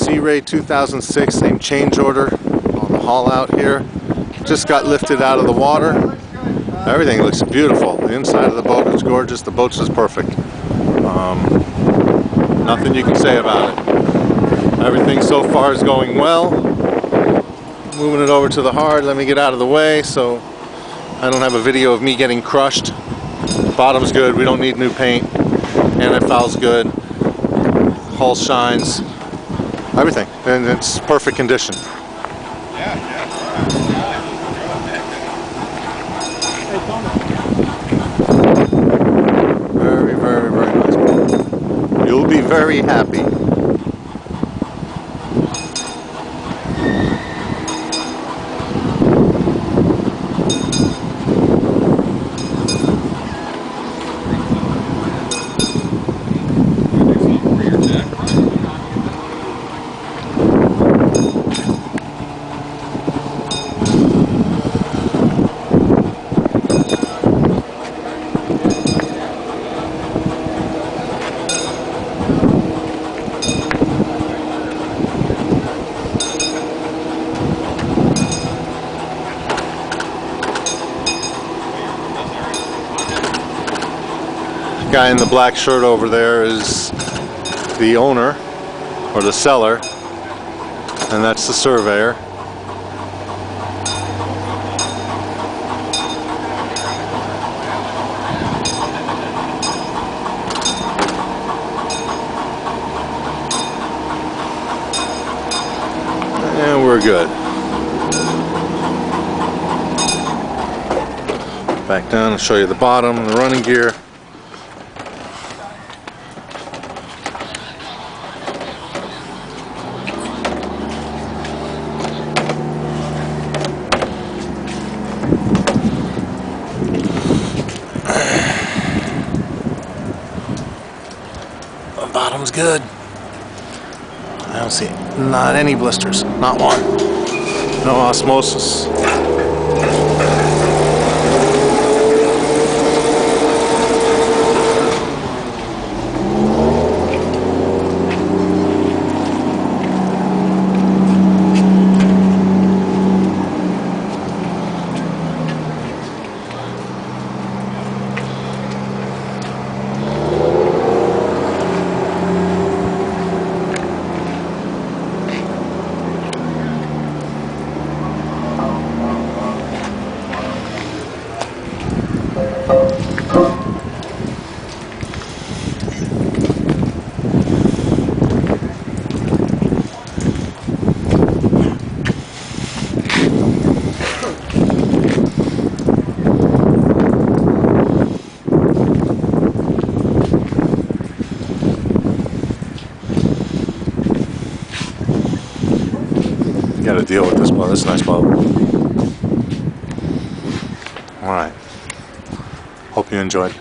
Sea Ray 2006, same change order on the haul out here. Just got lifted out of the water. Everything looks beautiful. The inside of the boat is gorgeous. The boat's just perfect. Nothing you can say about it. Everything so far is going well. Moving it over to the hard. Let me get out of the way so I don't have a video of me getting crushed. Bottom's good. We don't need new paint. Anti-foul's good. Hull shines. Everything. And it's perfect condition. Very, very, very nice. You'll be very happy. Guy in the black shirt over there is the owner or the seller, and that's the surveyor. And we're good. Back down and show you the bottom and the running gear. The bottom's good. I don't see not any blisters, not one. No osmosis. Got to deal with this boat. This is a nice boat. Alright. Hope you enjoyed.